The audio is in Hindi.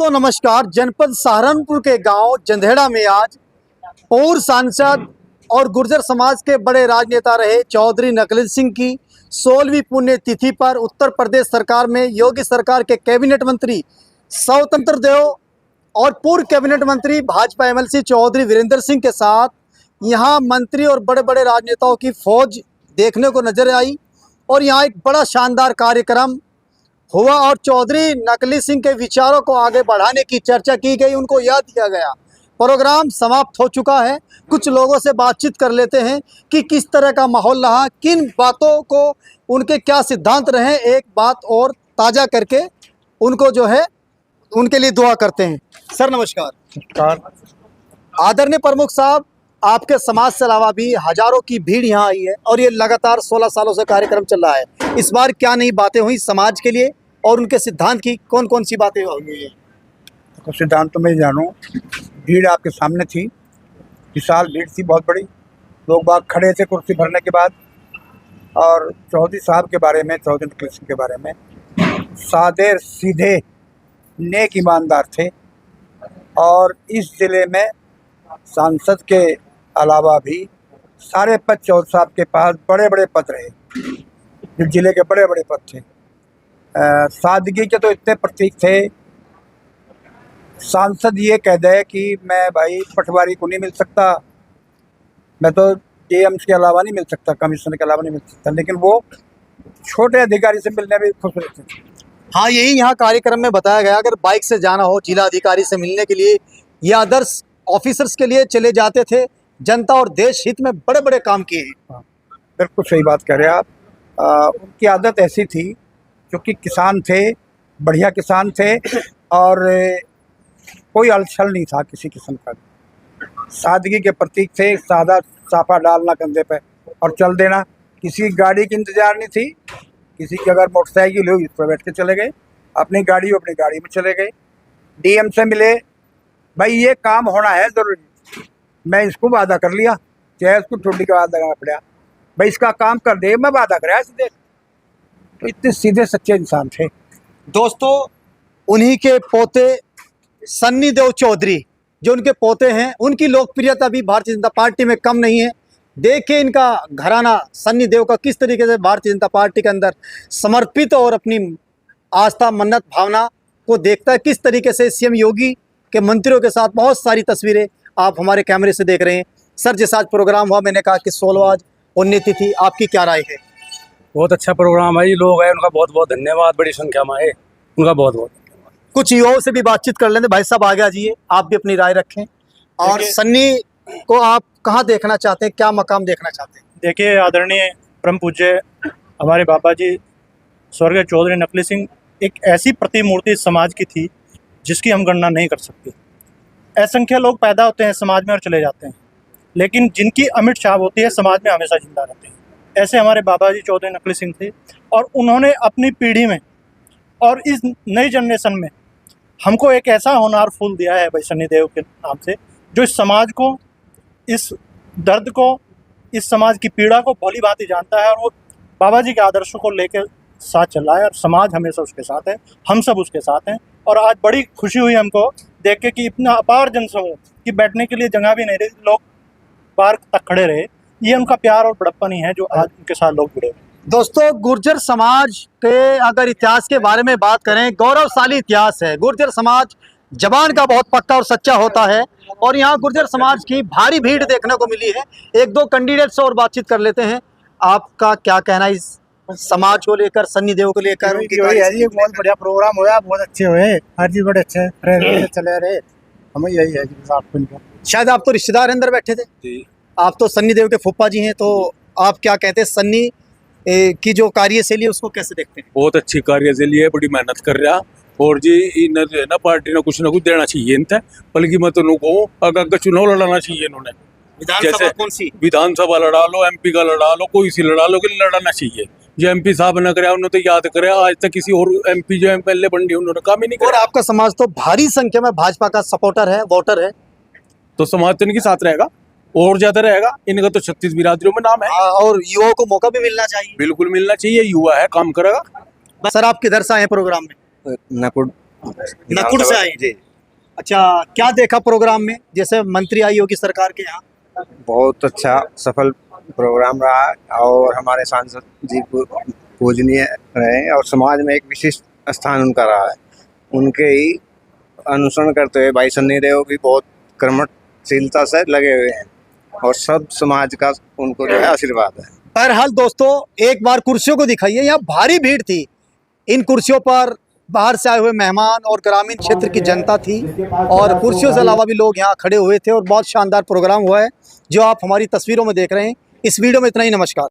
दोस्तों नमस्कार। जनपद सहारनपुर के गांव जंधेड़ा में आज पूर्व सांसद और गुर्जर समाज के बड़े राजनेता रहे चौधरी नकली सिंह की 16वीं पुण्यतिथि पर उत्तर प्रदेश सरकार में योगी सरकार के कैबिनेट मंत्री स्वतंत्र देव और पूर्व कैबिनेट मंत्री भाजपा एमएलसी चौधरी वीरेंद्र सिंह के साथ यहां मंत्री और बड़े बड़े राजनेताओं की फौज देखने को नजर आई और यहां एक बड़ा शानदार कार्यक्रम हुआ और चौधरी नकली सिंह के विचारों को आगे बढ़ाने की चर्चा की गई, उनको याद दिया गया। प्रोग्राम समाप्त हो चुका है। कुछ लोगों से बातचीत कर लेते हैं कि किस तरह का माहौल रहा, किन बातों को उनके क्या सिद्धांत रहे। एक बात और ताज़ा करके उनको जो है उनके लिए दुआ करते हैं। सर नमस्कार। आदरणीय प्रमुख साहब, आपके समाज से अलावा भी हजारों की भीड़ यहाँ आई है और ये लगातार 16 सालों से कार्यक्रम चल रहा है। इस बार क्या नई बातें हुई समाज के लिए और उनके सिद्धांत की कौन कौन सी बातें हुई है? तो सिद्धांत तो मैं जानूँ, भीड़ आपके सामने थी, विशाल भीड़ थी, बहुत बड़ी। लोग बाग खड़े थे कुर्सी भरने के बाद। और चौधरी साहब के बारे में, चौधरी नकली सिंह के बारे में, सादे सीधे नेक ईमानदार थे। और इस ज़िले में सांसद के अलावा भी सारे पद चौधरी साहब के पास बड़े बड़े पद रहे, जो ज़िले के बड़े बड़े पद थे। सादगी के तो इतने प्रतीक थे, सांसद ये कह दे कि मैं भाई पटवारी को नहीं मिल सकता, मैं तो एएमसी के अलावा नहीं मिल सकता, कमिश्नर के अलावा नहीं मिल सकता, लेकिन वो छोटे अधिकारी से मिलने में खुश रहते थे। हाँ, यही यहाँ कार्यक्रम में बताया गया। अगर बाइक से जाना हो जिला अधिकारी से मिलने के लिए या अदर्स ऑफिसर्स के लिए चले जाते थे। जनता और देश हित में बड़े बड़े काम किए हैं। बिल्कुल सही बात कह रहे हैं आप। उनकी आदत ऐसी थी, क्योंकि किसान थे, बढ़िया किसान थे और कोई अलछल नहीं था किसी किस्म का। सादगी के प्रतीक थे, सादा साफा डालना कंधे पे और चल देना। किसी गाड़ी की इंतजार नहीं थी, किसी की अगर मोटरसाइकिल हो इस पर बैठ के चले गए, अपनी गाड़ी में चले गए। डीएम से मिले, भाई ये काम होना है ज़रूरी, मैं इसको वादा कर लिया, चाहे उसको ठुड्डी का वादा करना पड़ा, भाई इसका काम कर दे, मैं वादा कराया सीधे। तो इतने सीधे सच्चे इंसान थे। दोस्तों, उन्हीं के पोते सन्नी देव चौधरी जो उनके पोते हैं, उनकी लोकप्रियता भी भारतीय जनता पार्टी में कम नहीं है। देखिए इनका घराना सन्नी देव का किस तरीके से भारतीय जनता पार्टी के अंदर समर्पित और अपनी आस्था मन्नत भावना को देखता है। किस तरीके से सीएम योगी के मंत्रियों के साथ बहुत सारी तस्वीरें आप हमारे कैमरे से देख रहे हैं। सर, जैसा आज प्रोग्राम हुआ, मैंने कहा कि 16वां पुण्यतिथि, आपकी क्या राय है? बहुत अच्छा प्रोग्राम है। ये लोग हैं, उनका बहुत बहुत धन्यवाद। बड़ी संख्या में है, उनका बहुत बहुत धन्यवाद। कुछ युवाओं से भी बातचीत कर लेंगे। भाई साहब आगे आ जाइए, आप भी अपनी राय रखें। और सन्नी को आप कहाँ देखना चाहते हैं, क्या मकाम देखना चाहते हैं? देखिए, आदरणीय परम पूज्य हमारे बाबा जी स्वर्गीय चौधरी नकली सिंह एक ऐसी प्रतिमूर्ति समाज की थी जिसकी हम गणना नहीं कर सकते। असंख्य लोग पैदा होते हैं समाज में और चले जाते हैं, लेकिन जिनकी अमिट छाप होती है समाज में हमेशा जिंदा रहते हैं। ऐसे हमारे बाबा जी चौधरी नकली सिंह थे और उन्होंने अपनी पीढ़ी में और इस नई जनरेशन में हमको एक ऐसा होनहार फूल दिया है भाई सन्नी देव के नाम से, जो इस समाज को, इस दर्द को, इस समाज की पीड़ा को भली भांति जानता है और वो बाबा जी के आदर्शों को लेकर साथ चल रहा है और समाज हमेशा उसके साथ है, हम सब उसके साथ हैं। और आज बड़ी खुशी हुई हमको देख के कि इतना अपार जनसमूह कि बैठने के लिए जगह भी नहीं रही, लोग पार्क तक खड़े रहे। ये उनका प्यार और बड़प्पन ही है जो आज उनके साथ लोग जुड़े हुए। दोस्तों, गुर्जर समाज के अगर इतिहास के बारे में बात करें, गौरवशाली इतिहास है। गुर्जर समाज जबान का बहुत पक्का और सच्चा होता है और यहाँ गुर्जर समाज की भारी भीड़ देखने को मिली है। एक दो कैंडिडेट से और बातचीत कर लेते हैं। आपका क्या कहना है इस समाज को लेकर, सन्नी देव को लेकर? बहुत बढ़िया प्रोग्राम हुआ, बहुत अच्छे हुए, हर चीज बड़े अच्छे चले रहे। हमें यही है आपको। शायद आप तो रिश्तेदार अंदर बैठे थे, आप तो सन्नी देव के फूफा जी हैं, तो आप क्या कहते हैं सन्नी की जो कार्यशैली है उसको कैसे देखते हैं? बहुत अच्छी कार्यशैली है, बड़ी मेहनत कर रहा और जी इन्हें जो है ना पार्टी ने कुछ ना कुछ देना चाहिए इनसे। बल्कि मैं तो उनको अगर चुनाव लड़ाना चाहिए इन्होंने। विधानसभा कौन सी? विधानसभा लड़ा लो, एमपी का लड़ा लो, कोई सी लड़ा लो, कि लड़ाना चाहिए। जो एमपी साहब ने कराया उन्होंने तो याद करे, आज तक किसी और एमपी जो एमएलए बन उन्होंने काम ही नहीं और किया। आपका समाज तो भारी संख्या में भाजपा का सपोर्टर है, वोटर है, तो समाज तो इनके साथ रहेगा और ज्यादा रहेगा। इनका तो 36 बिरादरियों में नाम है और युवाओं को मौका भी मिलना चाहिए। बिल्कुल मिलना चाहिए, युवा है, काम करेगा। सर, आप किधर से आए प्रोग्राम में? नकुड़ नकुल से आई जी। अच्छा, क्या देखा प्रोग्राम में? जैसे मंत्री आई होगी सरकार के यहाँ। बहुत अच्छा सफल प्रोग्राम रहा और हमारे सांसद जी पूजनीय रहे और समाज में एक विशिष्ट स्थान उनका रहा है। उनके ही अनुसरण करते हुए भाई सन्नी देओल भी बहुत कर्मठशीलता से लगे हुए हैं और सब समाज का उनको जो है आशीर्वाद है। बहरहाल दोस्तों, एक बार कुर्सियों को दिखाइए, यहाँ भारी भीड़ थी। इन कुर्सियों पर बाहर से आए हुए मेहमान और ग्रामीण क्षेत्र की जनता थी और कुर्सियों से अलावा भी लोग यहाँ खड़े हुए थे और बहुत शानदार प्रोग्राम हुआ है जो आप हमारी तस्वीरों में देख रहे हैं। इस वीडियो में इतना ही। नमस्कार।